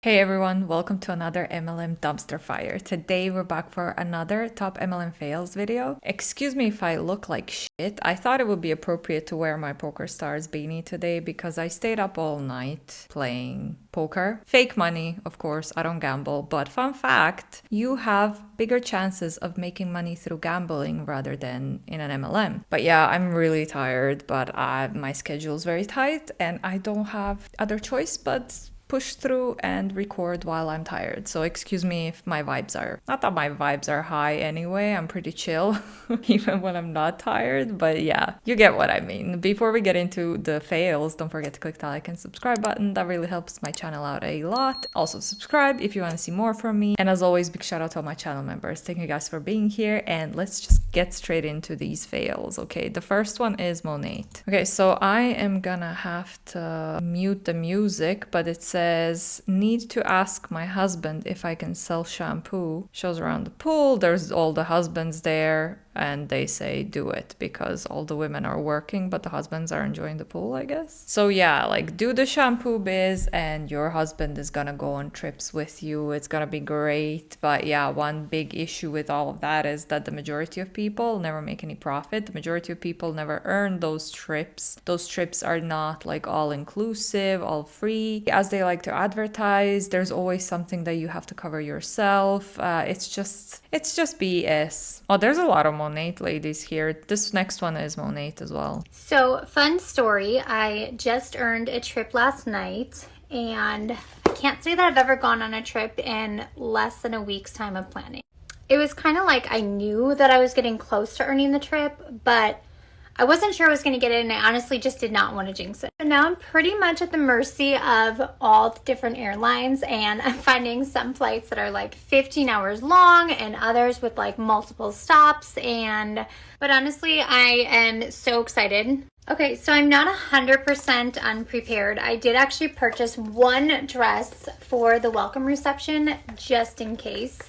Hey everyone, welcome to another MLM dumpster fire. Today we're back for another top MLM fails video. Excuse me if I look like shit. I thought it would be appropriate to wear my Poker Stars beanie today because I stayed up all night playing poker. Fake money, of course, I don't gamble, but fun fact, you have bigger chances of making money through gambling rather than in an MLM. But yeah, I'm really tired, but my schedule's very tight and I don't have other choice but push through and record while I'm tired. So excuse me if my vibes are, not that my vibes are high anyway, I'm pretty chill even when I'm not tired, but yeah, you get what I mean. Before we get into the fails, don't forget to click the like and subscribe button. That really helps my channel out a lot. Also subscribe if you want to see more from me. And as always, big shout out to all my channel members. Thank you guys for being here, and let's just get straight into these fails. Okay, the first one is Monate. Okay, so I am gonna have to mute the music, but it says need to ask my husband if I can sell shampoo. Shows around the pool, there's all the husbands there, and they say do it because all the women are working but the husbands are enjoying the pool, I guess. So yeah, like do the shampoo biz and your husband is gonna go on trips with you. It's gonna be great. But yeah, one big issue with all of that is that the majority of people never make any profit. The majority of people never earn those trips. Those trips are not like all inclusive, all free. As they like to advertise, there's always something that you have to cover yourself. It's just BS. Oh, there's a lot of Monate ladies here. This next one is Monate as well. So, fun story. I just earned a trip last night, and I can't say that I've ever gone on a trip in less than a week's time of planning. It was kind of like I knew that I was getting close to earning the trip, but I wasn't sure I was going to get it, and I honestly just did not want to jinx it. So now I'm pretty much at the mercy of all the different airlines, and I'm finding some flights that are like 15 hours long and others with like multiple stops. But honestly, I am so excited. Okay, so I'm not 100% unprepared. I did actually purchase one dress for the welcome reception just in case.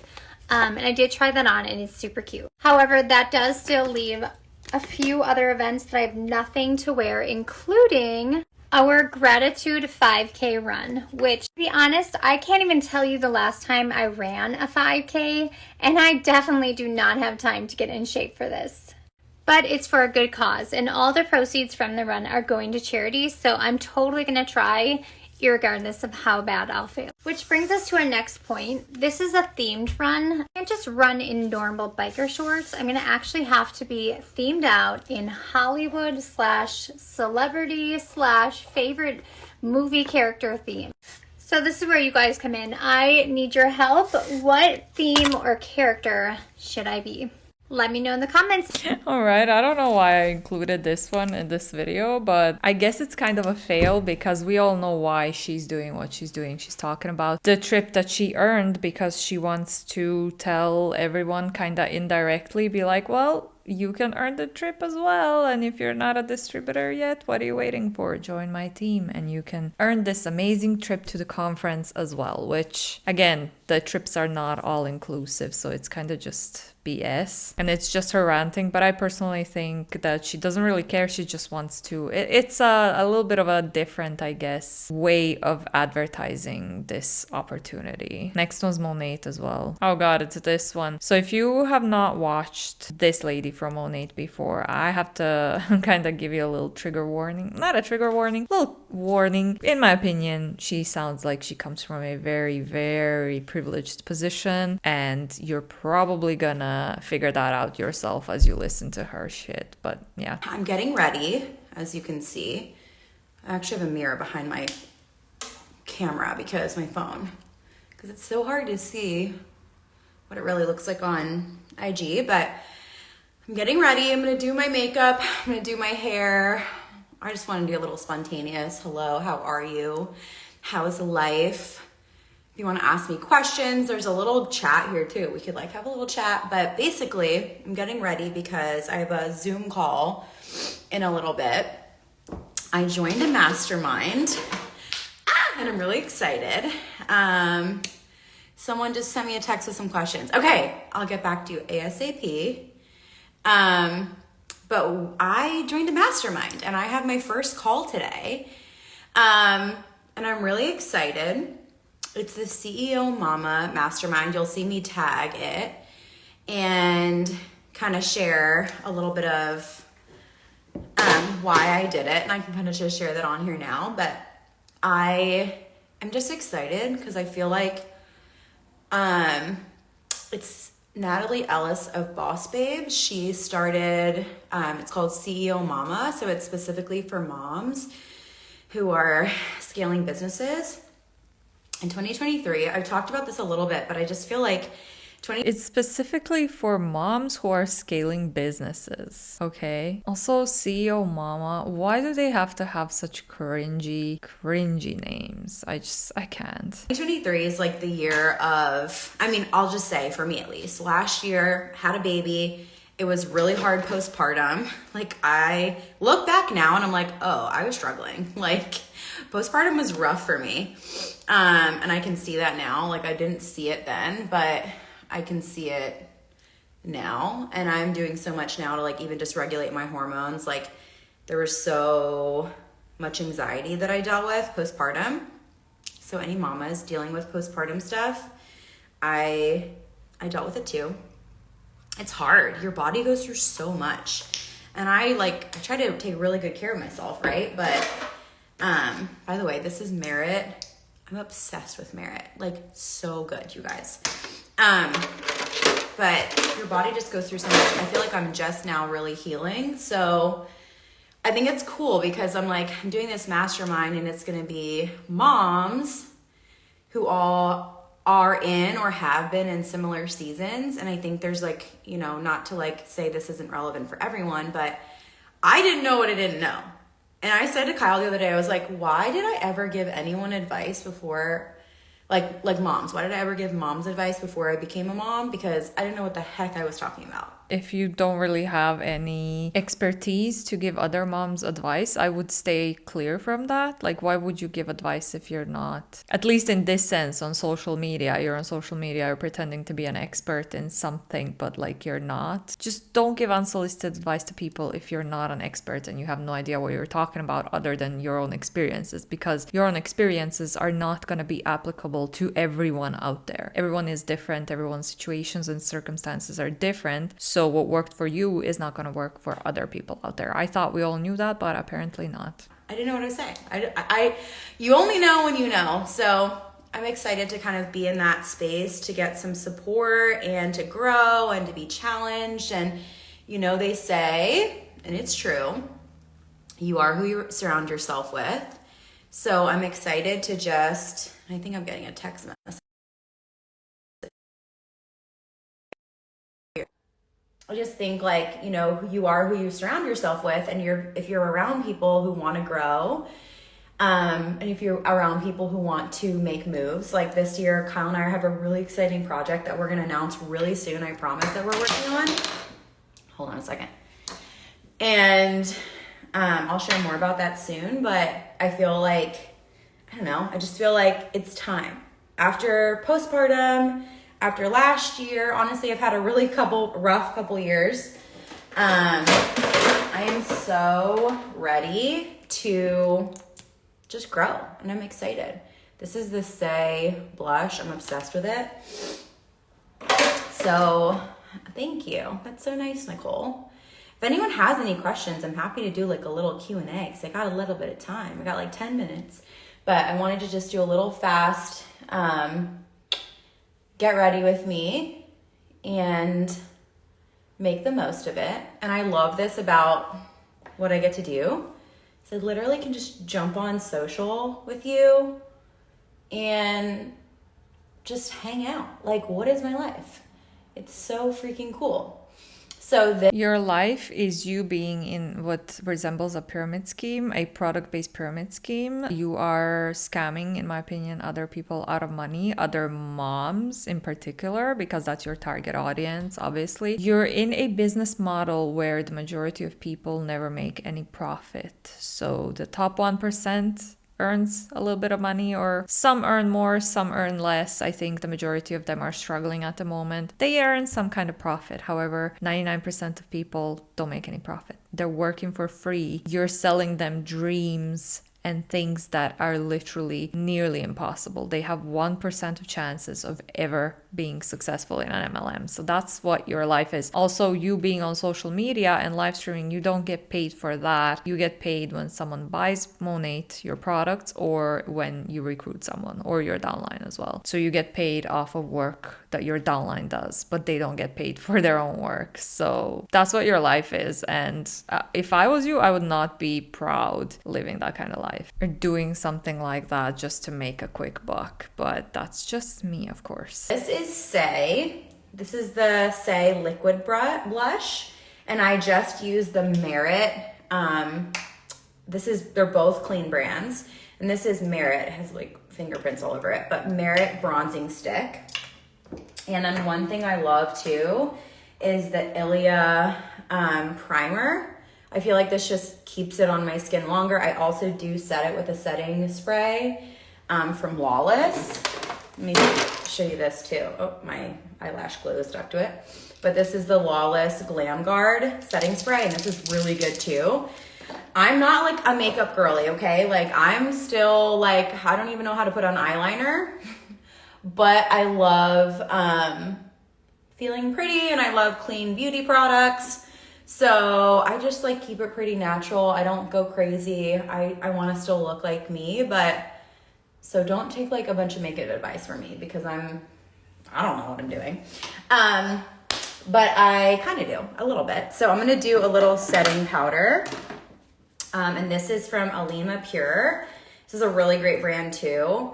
And I did try that on, and it's super cute. However, that does still leave a few other events that I have nothing to wear, including our gratitude 5K run, which, to be honest, I can't even tell you the last time I ran a 5K, and I definitely do not have time to get in shape for this. But it's for a good cause, and all the proceeds from the run are going to charity, so I'm totally going to try, irregardless of how bad I'll fail. Which brings us to our next point. This is a themed run. I can't just run in normal biker shorts. I'm gonna actually have to be themed out in Hollywood / celebrity / favorite movie character theme. So this is where you guys come in. I need your help. What theme or character should I be? Let me know in the comments. All right, I don't know why I included this one in this video, but I guess it's kind of a fail because we all know why she's doing what she's doing. She's talking about the trip that she earned because she wants to tell everyone kind of indirectly, be like, well, you can earn the trip as well. And if you're not a distributor yet, what are you waiting for? Join my team and you can earn this amazing trip to the conference as well, which again, the trips are not all inclusive. So it's kind of just BS and it's just her ranting. But I personally think that she doesn't really care. She just wants to. It's a little bit of a different, I guess, way of advertising this opportunity. Next one's Monate as well. Oh God, it's this one. So if you have not watched this lady from Monate before, I have to kind of give you a little trigger warning. Not a trigger warning, little warning. In my opinion, she sounds like she comes from a very, very privileged position, and you're probably gonna figure that out yourself as you listen to her shit. But yeah. I'm getting ready, as you can see. I actually have a mirror behind my camera because it's so hard to see what it really looks like on IG, but I'm getting ready. I'm gonna do my makeup. I'm gonna do my hair. I just want to do a little spontaneous. Hello, how are you? How's life? If you want to ask me questions, there's a little chat here too. We could like have a little chat, but basically I'm getting ready because I have a Zoom call in a little bit. I joined a mastermind and I'm really excited. Someone just sent me a text with some questions. Okay, I'll get back to you ASAP. But I joined a mastermind and I have my first call today. And I'm really excited. It's the CEO Mama Mastermind. You'll see me tag it and kind of share a little bit of why I did it. And I can kind of just share that on here now. But I am just excited because I feel like it's Natalie Ellis of Boss Babe. She started, it's called CEO Mama. So it's specifically for moms who are scaling businesses. In 2023, I've talked about this a little bit, but I just feel like it's specifically for moms who are scaling businesses, okay? Also, CEO Mama, why do they have to have such cringy names? I can't. 2023 is like the year of, I mean, I'll just say for me at least, last year, had a baby. It was really hard postpartum. Like I look back now and I'm like, oh, I was struggling. Like postpartum was rough for me. And I can see that now. Like I didn't see it then, but I can see it now. And I'm doing so much now to like even just regulate my hormones. Like there was so much anxiety that I dealt with postpartum. So any mamas dealing with postpartum stuff, I dealt with it too. It's hard. Your body goes through so much. And I try to take really good care of myself, right? But by the way, this is Merit. I'm obsessed with Merit. Like so good, you guys. But your body just goes through so much. I feel like I'm just now really healing. So I think it's cool because I'm doing this mastermind and it's going to be moms who all are in or have been in similar seasons. And I think there's not to say this isn't relevant for everyone, but I didn't know what I didn't know. And I said to Kyle the other day, I was like, why did I ever give anyone advice before, like moms? Why did I ever give moms advice before I became a mom? Because I didn't know what the heck I was talking about. If you don't really have any expertise to give other moms advice, I would stay clear from that. Like, why would you give advice if you're not, at least in this sense, on social media? You're on social media, you're pretending to be an expert in something, but you're not. Just don't give unsolicited advice to people if you're not an expert and you have no idea what you're talking about other than your own experiences, because your own experiences are not going to be applicable to everyone out there. Everyone is different. Everyone's situations and circumstances are different. So what worked for you is not going to work for other people out there. I thought we all knew that, but apparently not. I didn't know what I was saying. You only know when you know. So I'm excited to kind of be in that space to get some support and to grow and to be challenged. And, they say, and it's true, you are who you surround yourself with. So I'm excited to I think I'm getting a text message. I just think you are who you surround yourself with, and if you're around people who want to grow, and if you're around people who want to make moves, like this year, Kyle and I have a really exciting project that we're going to announce really soon. I promise that we're working on. Hold on a second. And I'll share more about that soon, but I feel I just feel like it's time. After postpartum, after last year, honestly, I've had a really rough couple years. I am so ready to just grow, and I'm excited. This is the Say blush. I'm obsessed with it. So thank you. That's so nice, Nicole. If anyone has any questions, I'm happy to do a little Q&A because I got a little bit of time. I got 10 minutes, but I wanted to just do a little fast get ready with me and make the most of it. And I love this about what I get to do. So I literally can just jump on social with you and just hang out. What is my life? It's so freaking cool. So your life is you being in what resembles a pyramid scheme, a product-based pyramid scheme. You are scamming, in my opinion, other people out of money, other moms in particular, because that's your target audience, obviously. You're in a business model where the majority of people never make any profit. So the top 1% earns a little bit of money, or some earn more, some earn less. I think the majority of them are struggling at the moment. They earn some kind of profit. However, 99% of people don't make any profit. They're working for free. You're selling them dreams and things that are literally nearly impossible. They have 1% of chances of ever being successful in an MLM. So that's what your life is. Also, you being on social media and live streaming, you don't get paid for that. You get paid when someone buys Monate, your products, or when you recruit someone, or your downline as well. So you get paid off of work that your downline does, but they don't get paid for their own work. So that's what your life is. And if I was you, I would not be proud living that kind of life or doing something like that just to make a quick buck. But that's just me, of course. This is Say. This is the Say liquid blush, and I just used the Merit. They're both clean brands, and this is Merit. It has like fingerprints all over it, but Merit bronzing stick. And then one thing I love too is the Ilia primer. I feel like this just keeps it on my skin longer. I also do set it with a setting spray from Lawless. Let me show you this too. Oh, my eyelash glue is stuck to it. But this is the Lawless Glam Guard setting spray, and this is really good too. I'm not like a makeup girly, okay? Like I'm still like, I don't even know how to put on eyeliner, but I love feeling pretty and I love clean beauty products. So I just like keep it pretty natural. I don't go crazy. I want to still look like me, but so don't take like a bunch of makeup advice from me because I don't know what I'm doing. But I kind of do a little bit. So I'm going to do a little setting powder. And this is from Alima Pure. This is a really great brand too.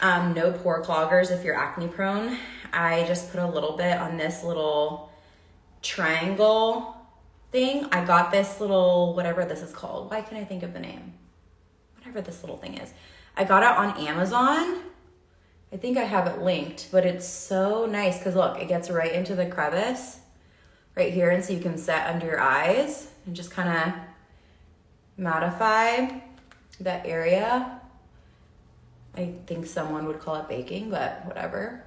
No pore cloggers if you're acne prone. I just put a little bit on this little triangle thing. I got this little, whatever this is called. Why can't I think of the name? Whatever this little thing is. I got it on Amazon. I think I have it linked, but it's so nice because look, it gets right into the crevice right here. And so you can set under your eyes and just kind of mattify that area. I think someone would call it baking, but whatever.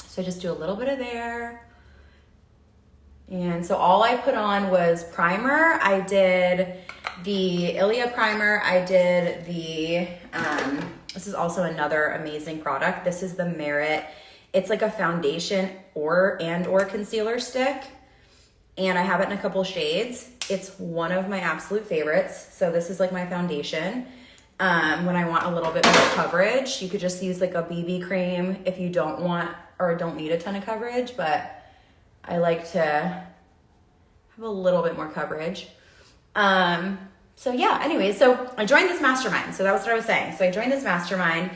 So just do a little bit of there. And so all I put on was primer. I did the Ilia primer. I did the, this is also another amazing product. This is the Merit. It's like a foundation or concealer stick. And I have it in a couple shades. It's one of my absolute favorites. So this is like my foundation. When I want a little bit more coverage, you could just use like a BB cream if you don't want or don't need a ton of coverage, but I like to have a little bit more coverage. So yeah, anyway, so I joined this mastermind. So that was what I was saying. So I joined this mastermind.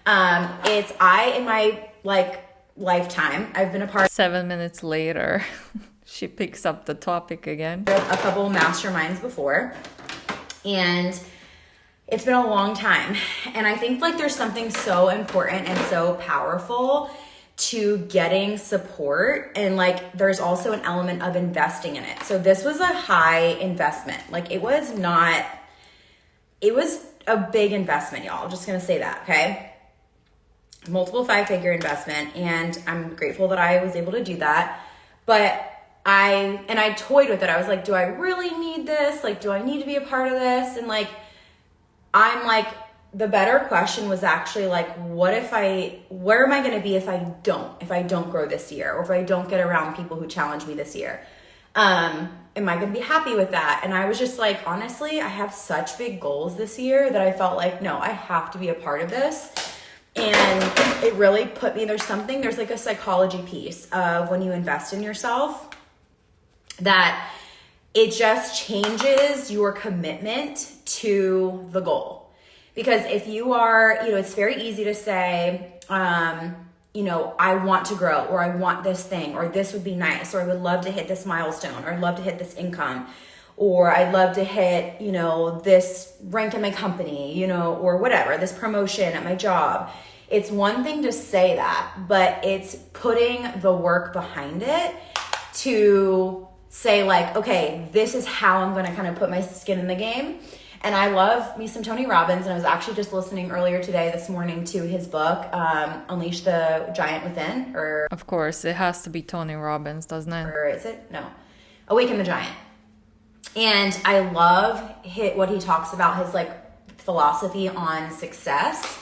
In my like lifetime, I've been a part 7 minutes later, she picks up the topic again. A couple masterminds before, and it's been a long time. And I think like there's something so important and so powerful to getting support, and like there's also an element of investing in it. So this was a high investment. Like it was a big investment, y'all. I'm just gonna say that, okay? Multiple 5-figure investment, and I'm grateful that I was able to do that. But I toyed with it. I was like, do I really need this? Like, do I need to be a part of this? And like, I'm like, the better question was actually like, where am I going to be if I don't grow this year, or if I don't get around people who challenge me this year? Am I going to be happy with that? And I was just like, honestly, I have such big goals this year that I felt like, no, I have to be a part of this. And it really put me, there's like a psychology piece of when you invest in yourself that it just changes your commitment to the goal. Because if you are, it's very easy to say, I want to grow, or I want this thing, or this would be nice, or I would love to hit this milestone, or I'd love to hit this income, or I'd love to hit, this rank in my company, or whatever, this promotion at my job. It's one thing to say that, but it's putting the work behind it to say like, okay, this is how I'm going to kind of put my skin in the game. And I love me some Tony Robbins, and I was actually just listening earlier this morning to his book, Unleash the Giant Within, or... Of course, it has to be Tony Robbins, doesn't it? Or is it? No. Awaken the Giant. And I love what he talks about, his like philosophy on success.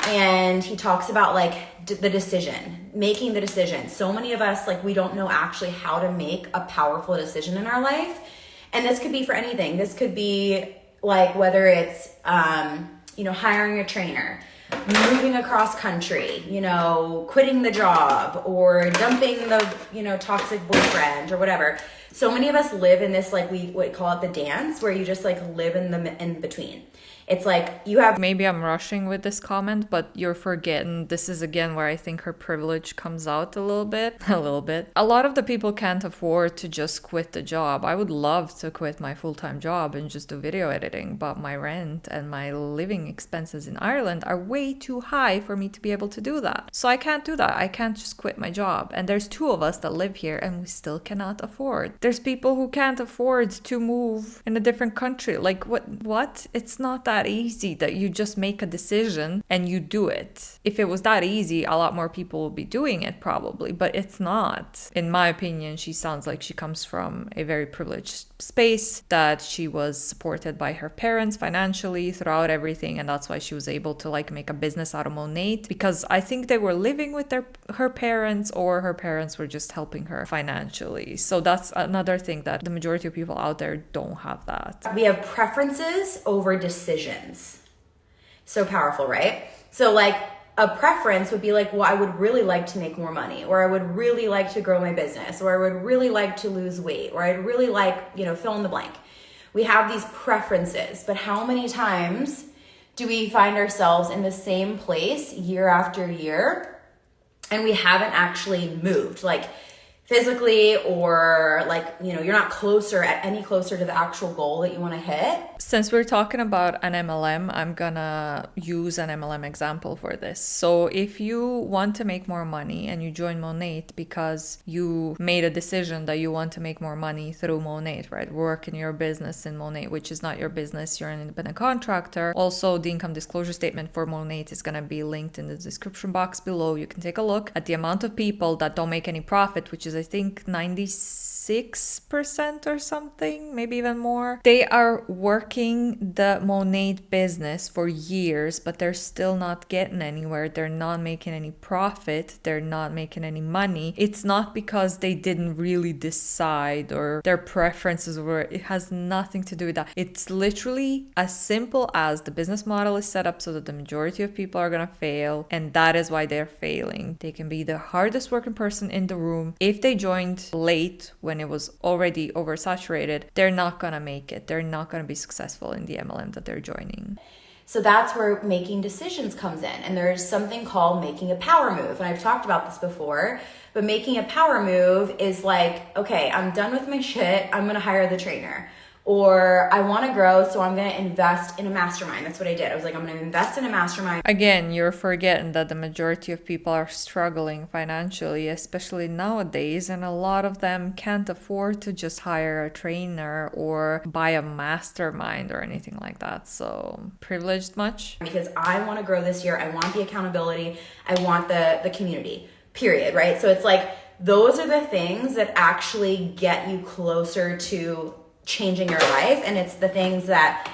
And he talks about like the decision, making the decision. So many of us, like, we don't know actually how to make a powerful decision in our life. And this could be for anything. This could be like whether it's, hiring a trainer, moving across country, quitting the job, or dumping the, toxic boyfriend or whatever. So many of us live in this, like, we would call it the dance, where you just like live in between. It's like you have... Maybe I'm rushing with this comment, but you're forgetting this is again where I think her privilege comes out a little bit. A little bit. A lot of the people can't afford to just quit the job. I would love to quit my full-time job and just do video editing, but my rent and my living expenses in Ireland are way too high for me to be able to do that. So I can't do that. I can't just quit my job. And there's 2 of us that live here and we still cannot afford. There's people who can't afford to move in a different country. Like, what? It's not that easy that you just make a decision and you do it. If it was that easy, a lot more people would be doing it probably, but it's not. In my opinion, she sounds like she comes from a very privileged space, that she was supported by her parents financially throughout everything, and that's why she was able to like make a business out of Monate, because I think they were living with her parents, or her parents were just helping her financially. So that's another thing, that the majority of people out there don't have that. We have preferences over decisions. So powerful, right? So like a preference would be like, well, I would really like to make more money, or I would really like to grow my business, or I would really like to lose weight, or I'd really like, fill in the blank. We have these preferences, but how many times do we find ourselves in the same place year after year and we haven't actually moved? Like, physically, or like, you're not any closer to the actual goal that you want to hit. Since we're talking about an MLM, I'm gonna use an MLM example for this. So if you want to make more money and you join Monate because you made a decision that you want to make more money through Monate, right? Work in your business in Monate, which is not your business, you're an independent contractor. Also, the income disclosure statement for Monate is gonna be linked in the description box below. You can take a look at the amount of people that don't make any profit, which is I think 96% or something, maybe even more. They are working the Monate business for years, but they're still not getting anywhere. They're not making any profit. They're not making any money. It's not because they didn't really decide or their preferences were, it has nothing to do with that. It's literally as simple as the business model is set up so that the majority of people are gonna fail, and that is why they're failing. They can be the hardest working person in the room. If they joined late when it was already oversaturated, they're not gonna make it. They're not gonna be successful in the MLM that they're joining. So that's where making decisions comes in. And there's something called making a power move. And I've talked about this before, but making a power move is like, okay, I'm done with my shit. I'm gonna hire the trainer. Or I want to grow, so I'm going to invest in a mastermind. That's what I did. I was like, I'm going to invest in a mastermind. Again, you're forgetting that the majority of people are struggling financially, especially nowadays, and a lot of them can't afford to just hire a trainer or buy a mastermind or anything like that. So, privileged much? Because I want to grow this year. I want the accountability. I want the community, period, right? So it's like, those are the things that actually get you closer to changing your life, and it's the things that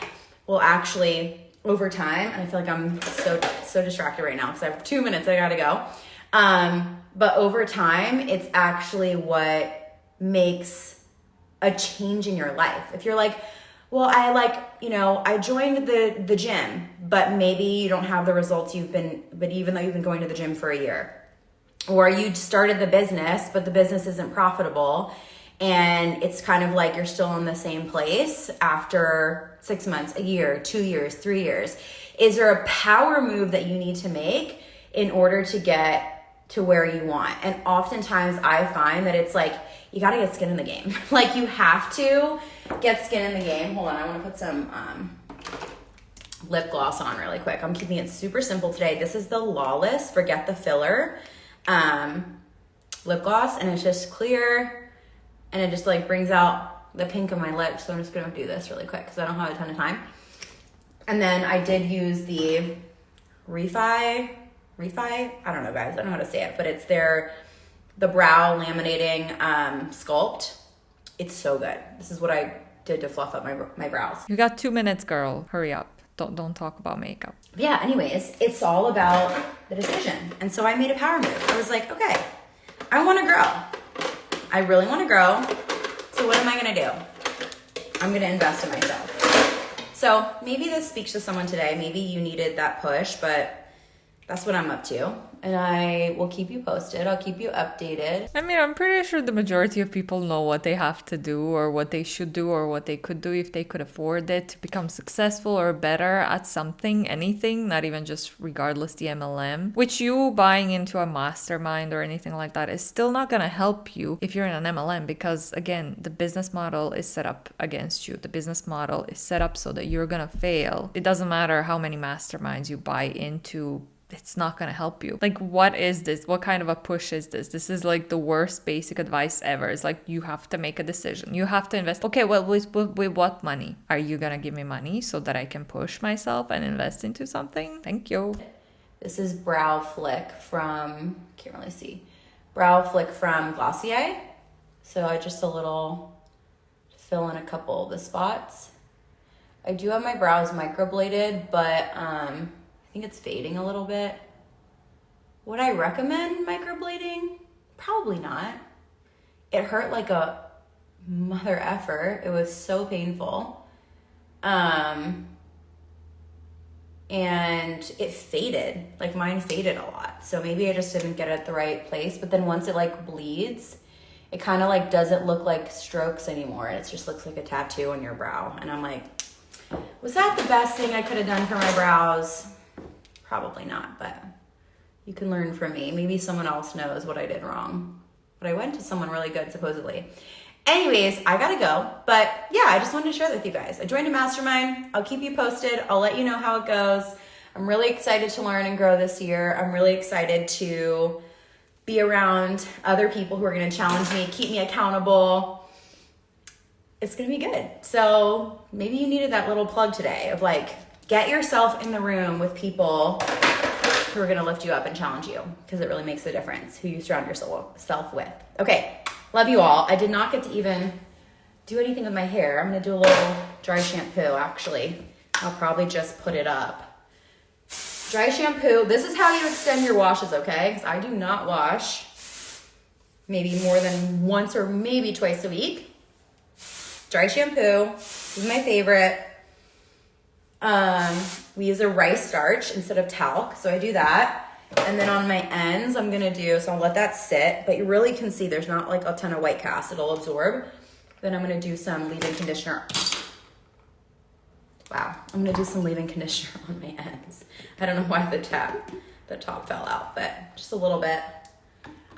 will actually over time, and I feel like I'm so distracted right now because I have 2 minutes, I gotta go, but over time it's actually what makes a change in your life. If you're like, well, I joined the gym, but maybe you don't have the results but even though you've been going to the gym for a year, or you started the business but the business isn't profitable, and it's kind of like you're still in the same place after 6 months, a year, 2 years, 3 years. Is there a power move that you need to make in order to get to where you want? And oftentimes I find that it's like, you got to get skin in the game. Like, you have to get skin in the game. Hold on, I want to put some lip gloss on really quick. I'm keeping it super simple today. This is the Lawless Forget the Filler lip gloss, and it's just clear. And it just like brings out the pink of my lips. So I'm just gonna do this really quick because I don't have a ton of time. And then I did use the Refi, I don't know guys, I don't know how to say it, but it's the brow laminating sculpt. It's so good. This is what I did to fluff up my brows. You got 2 minutes, girl. Hurry up. don't talk about makeup. Yeah, anyways, it's all about the decision. And so I made a power move. I was like, okay, I want to grow. I really want to grow. So what am I going to do? I'm going to invest in myself. So maybe this speaks to someone today. Maybe you needed that push, but that's what I'm up to. And I will keep you posted. I'll keep you updated. I mean, I'm pretty sure the majority of people know what they have to do or what they should do or what they could do if they could afford it to become successful or better at something, anything, not even just regardless the MLM, which you buying into a mastermind or anything like that is still not going to help you if you're in an MLM, because again, the business model is set up against you. The business model is set up so that you're going to fail. It doesn't matter how many masterminds you buy into. It's not going to help you. Like, what is this? What kind of a push is this? This is like the worst basic advice ever. It's like, you have to make a decision. You have to invest. Okay, well, with what money? Are you going to give me money so that I can push myself and invest into something? Thank you. This is Brow Flick from, can't really see, Brow Flick from Glossier. So I just fill in a couple of the spots. I do have my brows microbladed, but I think it's fading a little bit. Would I recommend microblading? Probably not. It hurt like a mother effer. It was so painful. And it faded. Like, mine faded a lot. So maybe I just didn't get it at the right place. But then once it like bleeds, it kind of like doesn't look like strokes anymore. It just looks like a tattoo on your brow. And I'm like, was that the best thing I could have done for my brows? Probably not, but you can learn from me. Maybe someone else knows what I did wrong. But I went to someone really good, supposedly. Anyways, I gotta go. But yeah, I just wanted to share that with you guys. I joined a mastermind. I'll keep you posted. I'll let you know how it goes. I'm really excited to learn and grow this year. I'm really excited to be around other people who are gonna challenge me, keep me accountable. It's gonna be good. So maybe you needed that little plug today of like, get yourself in the room with people who are going to lift you up and challenge you, because it really makes a difference who you surround yourself with. Okay, love you all. I did not get to even do anything with my hair. I'm going to do a little dry shampoo, actually. I'll probably just put it up. Dry shampoo. This is how you extend your washes, okay? Because I do not wash maybe more than once or maybe twice a week. Dry shampoo. This is my favorite. We use a rice starch instead of talc, so I do that. And then on my ends, I'm gonna so I'll let that sit, but you really can see there's not like a ton of white cast, it'll absorb. Then I'm gonna do some leave-in conditioner. Wow, I'm gonna do some leave-in conditioner on my ends. I don't know why the top fell out, but just a little bit.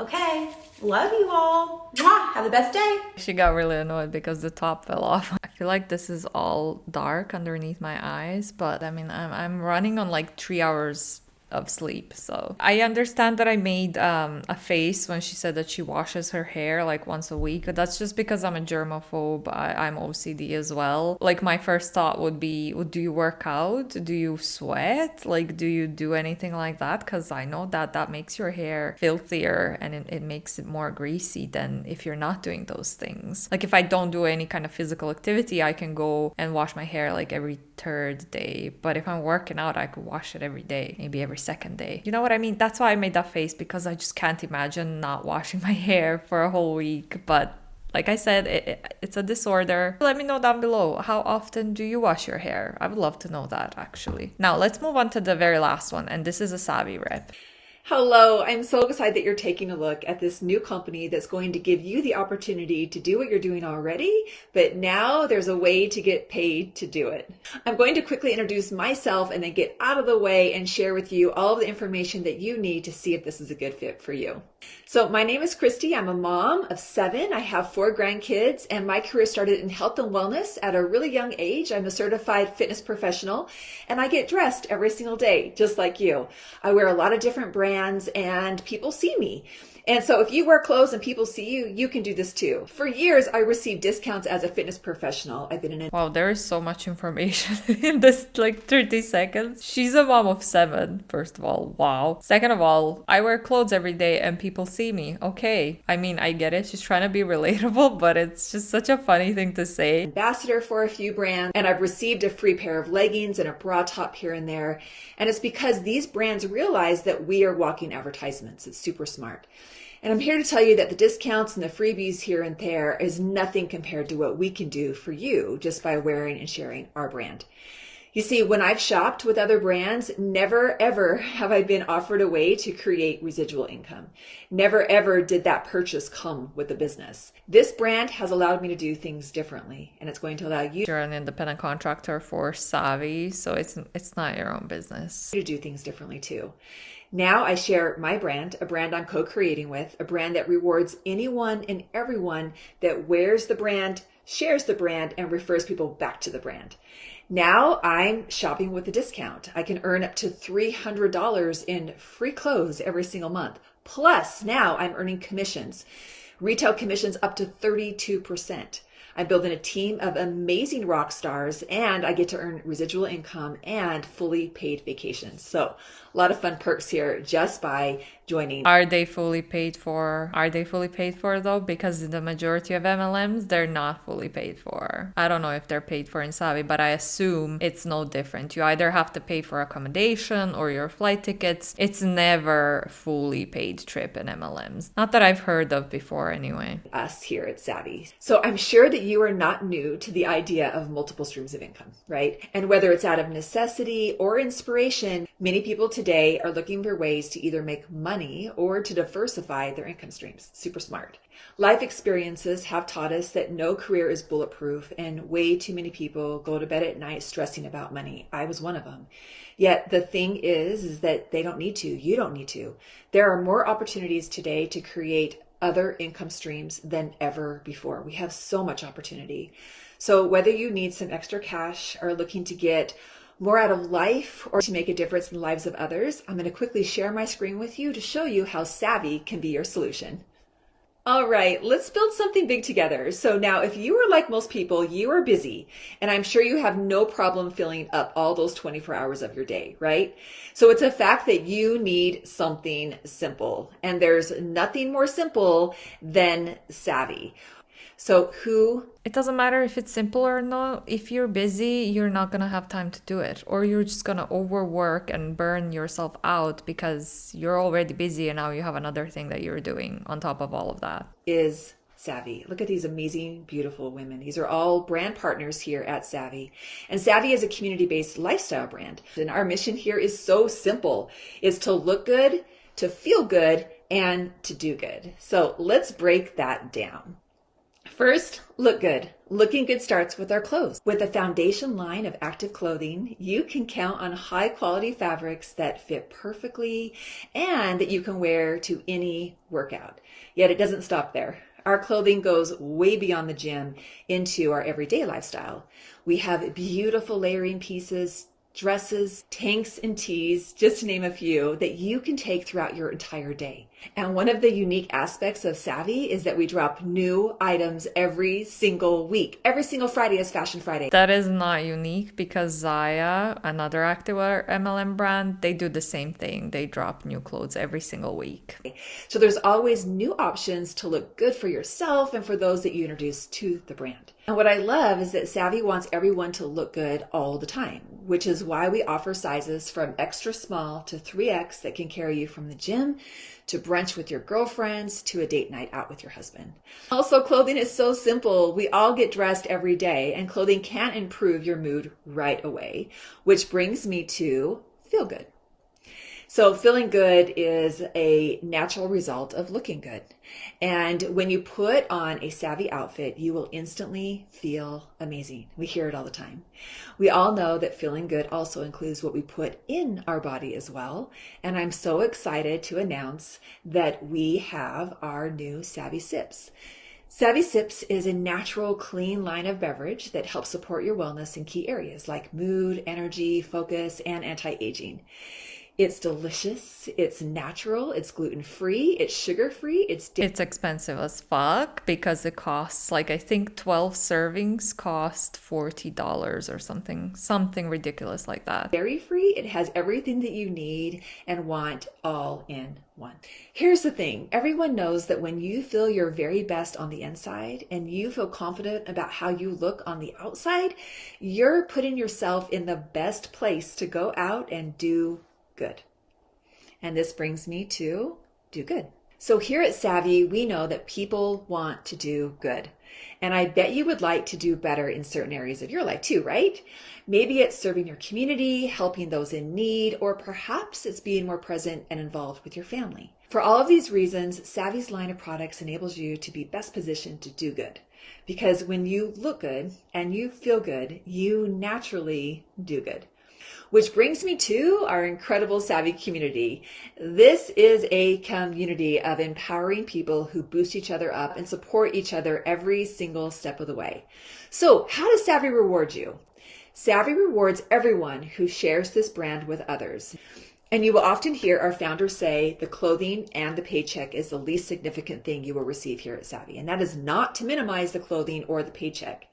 Okay, love you all. Mwah! Have the best day. She got really annoyed because the top fell off. I feel like this is all dark underneath my eyes, but I mean, I'm running on like 3 hours of sleep. So I understand that I made a face when she said that she washes her hair like once a week. That's just because I'm a germaphobe. I'm OCD as well. Like, my first thought would be, do you work out? Do you sweat? Like, do you do anything like that? Because I know that that makes your hair filthier and it makes it more greasy than if you're not doing those things. Like, if I don't do any kind of physical activity, I can go and wash my hair like every third day. But if I'm working out, I could wash it every day, maybe every second day. You know what I mean? That's why I made that face, because I just can't imagine not washing my hair for a whole week. But like I said, it's a disorder. Let me know down below, how often do you wash your hair? I would love to know that, actually. Now let's move on to the very last one, and this is a Savvi rep. Hello, I'm so excited that you're taking a look at this new company that's going to give you the opportunity to do what you're doing already, but now there's a way to get paid to do it. I'm going to quickly introduce myself and then get out of the way and share with you all of the information that you need to see if this is a good fit for you. So my name is Christy. I'm a mom of 7. I have 4 grandkids, and my career started in health and wellness at a really young age. I'm a certified fitness professional, and I get dressed every single day, just like you. I wear a lot of different brands, and people see me. And so if you wear clothes and people see you, you can do this too. For years, I received discounts as a fitness professional. I've been in Wow, there is so much information in this like 30 seconds. She's a mom of 7, first of all. Wow. Second of all, I wear clothes every day and people see me. Okay. I mean, I get it. She's trying to be relatable, but it's just such a funny thing to say. Ambassador for a few brands, and I've received a free pair of leggings and a bra top here and there. And it's because these brands realize that we are walking advertisements. It's super smart. And I'm here to tell you that the discounts and the freebies here and there is nothing compared to what we can do for you just by wearing and sharing our brand. You see, when I've shopped with other brands, never ever have I been offered a way to create residual income. Never ever did that purchase come with the business. This brand has allowed me to do things differently, and it's going to allow you You're an independent contractor for Savvi, so it's not your own business. to do things differently too. Now I share my brand, a brand I'm co-creating with, a brand that rewards anyone and everyone that wears the brand, shares the brand, and refers people back to the brand. Now I'm shopping with a discount. I can earn up to $300 in free clothes every single month. Plus, now I'm earning commissions, retail commissions up to 32%. I'm building a team of amazing rock stars, and I get to earn residual income and fully paid vacations. So a lot of fun perks here just by joining. Are they fully paid for? Are they fully paid for though? Because the majority of MLMs, they're not fully paid for. I don't know if they're paid for in Savvi, but I assume it's no different. You either have to pay for accommodation or your flight tickets. It's never fully paid trip in MLMs. Not that I've heard of before anyway. Us here at Savvi. So I'm sure that you are not new to the idea of multiple streams of income, right? And whether it's out of necessity or inspiration, many people today are looking for ways to either make money or to diversify their income streams. Super smart. Life experiences have taught us that no career is bulletproof, and way too many people go to bed at night stressing about money. I was one of them. Yet the thing is that they don't need to. You don't need to. There are more opportunities today to create other income streams than ever before. We have so much opportunity. So whether you need some extra cash or looking to get more out of life or to make a difference in the lives of others, I'm going to quickly share my screen with you to show you how Savvi can be your solution. All right, let's build something big together. So now if you are like most people, you are busy, and I'm sure you have no problem filling up all those 24 hours of your day, right? So it's a fact that you need something simple, and there's nothing more simple than Savvi. So It doesn't matter if it's simple or not. If you're busy, you're not going to have time to do it. Or you're just going to overwork and burn yourself out because you're already busy and now you have another thing that you're doing on top of all of that. is Savvi. Look at these amazing, beautiful women. These are all brand partners here at Savvi. And Savvi is a community-based lifestyle brand. And our mission here is so simple. It's to look good, to feel good, and to do good. So let's break that down. First, look good. Looking good starts with our clothes. With a foundation line of active clothing, you can count on high quality fabrics that fit perfectly and that you can wear to any workout. Yet it doesn't stop there. Our clothing goes way beyond the gym into our everyday lifestyle. We have beautiful layering pieces, dresses, tanks, and tees, just to name a few, that you can take throughout your entire day. And one of the unique aspects of Savvi is that we drop new items every single week. Every single Friday is Fashion Friday. That is not unique because Zaya, another activewear MLM brand, they do the same thing. They drop new clothes every single week. So there's always new options to look good for yourself and for those that you introduce to the brand. And what I love is that Savvi wants everyone to look good all the time, which is why we offer sizes from extra small to 3X that can carry you from the gym to brunch with your girlfriends to a date night out with your husband. Also, clothing is so simple. We all get dressed every day, and clothing can improve your mood right away, which brings me to feel good. So feeling good is a natural result of looking good. And when you put on a Savvi outfit, you will instantly feel amazing. We hear it all the time. We all know that feeling good also includes what we put in our body as well. And I'm so excited to announce that we have our new Savvi Sips. Savvi Sips is a natural, clean line of beverage that helps support your wellness in key areas like mood, energy, focus, and anti-aging. It's delicious, it's natural, it's gluten-free, it's sugar-free, it's expensive as fuck because it costs like I think 12 servings cost $40 or something ridiculous like that. dairy-free. It has everything that you need and want all in one. Here's the thing. Everyone knows that when you feel your very best on the inside and you feel confident about how you look on the outside, you're putting yourself in the best place to go out and do good. And this brings me to do good. So here at Savvi, we know that people want to do good. And I bet you would like to do better in certain areas of your life too, right? Maybe it's serving your community, helping those in need, or perhaps it's being more present and involved with your family. For all of these reasons, Savvi's line of products enables you to be best positioned to do good. Because when you look good and you feel good, you naturally do good. Which brings me to our incredible Savvi community. This is a community of empowering people who boost each other up and support each other every single step of the way. So how does Savvi reward you? Savvi rewards everyone who shares this brand with others. And you will often hear our founders say the clothing and the paycheck is the least significant thing you will receive here at Savvi. And that is not to minimize the clothing or the paycheck.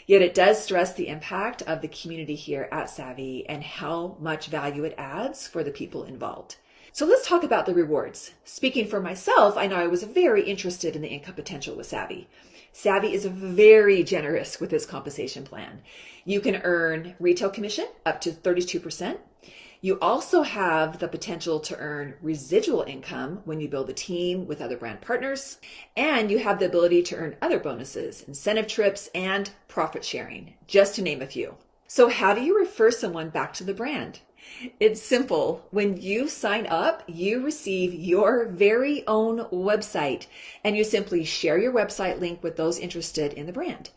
Yet it does stress the impact of the community here at Savvi and how much value it adds for the people involved. So let's talk about the rewards. Speaking for myself, I know I was very interested in the income potential with Savvi. Savvi is very generous with its compensation plan. You can earn retail commission up to 32%. You also have the potential to earn residual income when you build a team with other brand partners, and you have the ability to earn other bonuses, incentive trips, and profit sharing, just to name a few. So how do you refer someone back to the brand? It's simple. When you sign up, you receive your very own website, and you simply share your website link with those interested in the brand.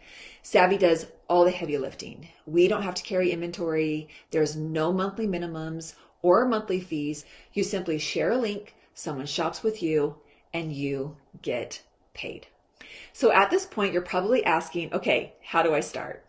Savvi does all the heavy lifting. We don't have to carry inventory. There's no monthly minimums or monthly fees. You simply share a link, someone shops with you, and you get paid. So at this point, you're probably asking, okay, how do I start?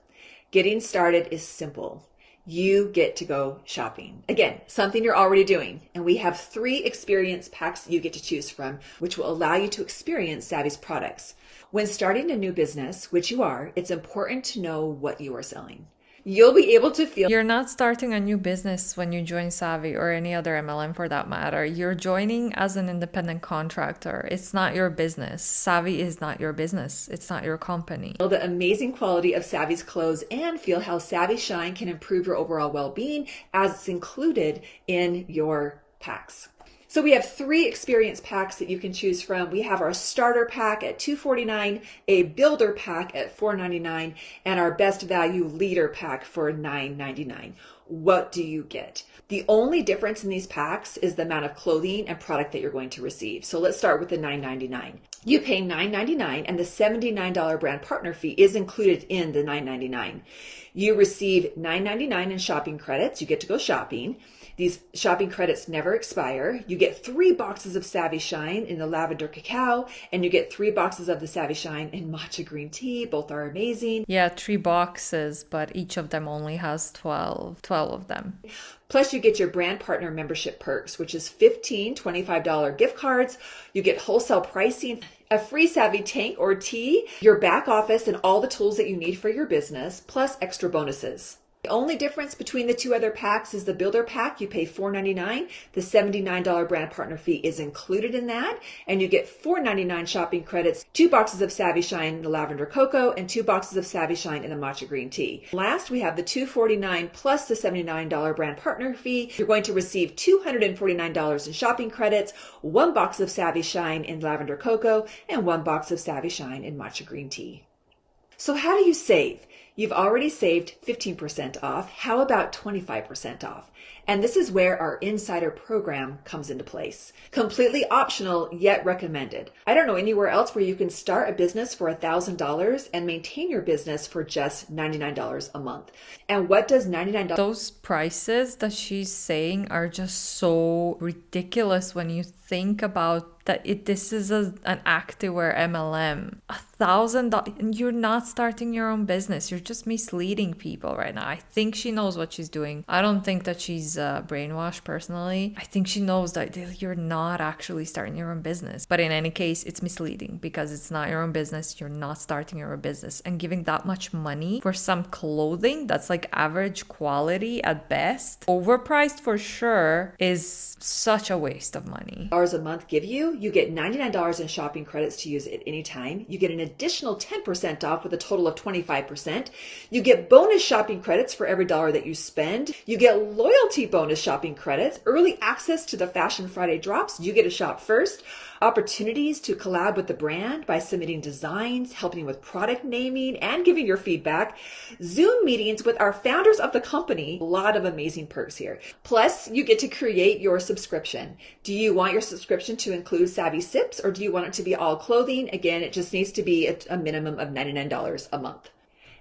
Getting started is simple. You get to go shopping. Again, something you're already doing. And we have 3 experience packs you get to choose from, which will allow you to experience Savvi's products. When starting a new business, which you are, it's important to know what you are selling. You'll be able to feel You're not starting a new business when you join Savvi or any other MLM for that matter. You're joining as an independent contractor. It's not your business. Savvi is not your business. It's not your company. the amazing quality of Savvi's clothes and feel how Savvi Shine can improve your overall well-being as it's included in your packs. So we have 3 experience packs that you can choose from. We have our starter pack at $249, a builder pack at $499, and our best value leader pack for $999. What do you get? The only difference in these packs is the amount of clothing and product that you're going to receive. So let's start with the $999. You pay $999 and the $79 brand partner fee is included in the $999. You receive $999 in shopping credits. You get to go shopping. These shopping credits never expire. You get 3 boxes of Savvi Shine in the lavender cacao, and you get 3 boxes of the Savvi Shine in matcha green tea. Both are amazing. Yeah, 3 boxes, but each of them only has 12 of them. Plus, you get your brand partner membership perks, which is 15 $25 gift cards. You get wholesale pricing, a free Savvi tank or tea, your back office, and all the tools that you need for your business, plus extra bonuses. The only difference between the 2 other packs is the builder pack. You pay $499. The $79 brand partner fee is included in that. And you get $499 shopping credits, 2 boxes of Savvi Shine in the lavender cocoa, and 2 boxes of Savvi Shine in the matcha green tea. Last, we have the $249 plus the $79 brand partner fee. You're going to receive $249 in shopping credits, 1 box of Savvi Shine in lavender cocoa, and 1 box of Savvi Shine in matcha green tea. So how do you save? You've already saved 15% off. How about 25% off? And this is where our insider program comes into place. Completely optional, yet recommended. I don't know anywhere else where you can start a business for $1,000 and maintain your business for just $99 a month. And what does $99? Those prices that she's saying are just so ridiculous when you think about that this is an activewear MLM. $1,000, and you're not starting your own business. You're just misleading people right now. I think she knows what she's doing. I don't think that she's brainwashed personally. I think she knows that you're not actually starting your own business. But in any case, it's misleading because it's not your own business. You're not starting your own business. And giving that much money for some clothing that's like average quality at best, overpriced for sure, is such a waste of money. $1 a month give you, you get $99 in shopping credits to use at any time. You get an additional 10% off with a total of 25%. You get bonus shopping credits for every dollar that you spend. You get loyalty bonus shopping credits, early access to the Fashion Friday drops. You get to shop first. Opportunities to collab with the brand by submitting designs, helping with product naming, and giving your feedback. Zoom meetings with our founders of the company. A lot of amazing perks here. Plus, you get to create your subscription. Do you want your subscription to include Savvi Sips, or do you want it to be all clothing? Again, it just needs to be a minimum of $99 a month.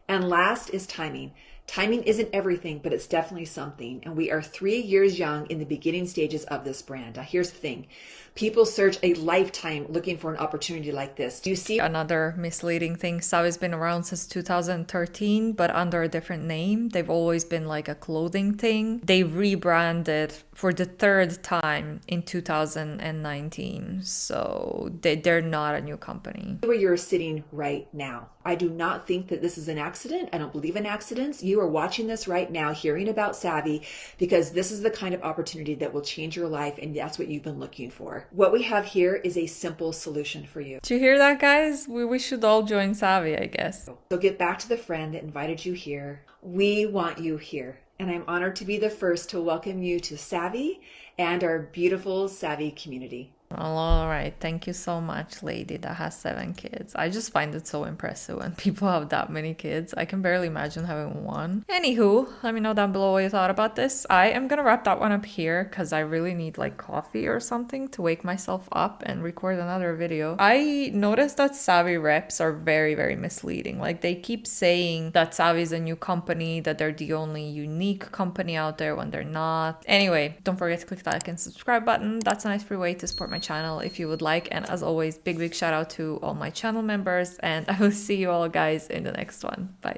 And last is timing. Timing isn't everything, but it's definitely something. And we are 3 years young in the beginning stages of this brand. Now, here's the thing. People search a lifetime looking for an opportunity like this. Do you see? Another misleading thing, Savvi's been around since 2013, but under a different name. They've always been like a clothing thing. They rebranded for the third time in 2019. So they're not a new company. Where you're sitting right now. I do not think that this is an accident. I don't believe in accidents. You are watching this right now, hearing about Savvi, because this is the kind of opportunity that will change your life, and that's what you've been looking for. What we have here is a simple solution for you. Did you hear that, guys? We should all join Savvi, I guess. So get back to the friend that invited you here. We want you here. And I'm honored to be the first to welcome you to Savvi and our beautiful Savvi community. Well, all right. Thank you so much, lady that has 7 kids. I just find it so impressive when people have that many kids. I can barely imagine having one. Anywho, let me know down below what you thought about this. I am gonna wrap that one up here because I really need like coffee or something to wake myself up and record another video. I noticed that Savvi reps are very, very misleading. Like they keep saying that Savvi is a new company, that they're the only unique company out there when they're not. Anyway, don't forget to click that like and subscribe button. That's a nice free way to support my channel if you would like. And as always, big shout out to all my channel members, and I will see you all guys in the next one. Bye.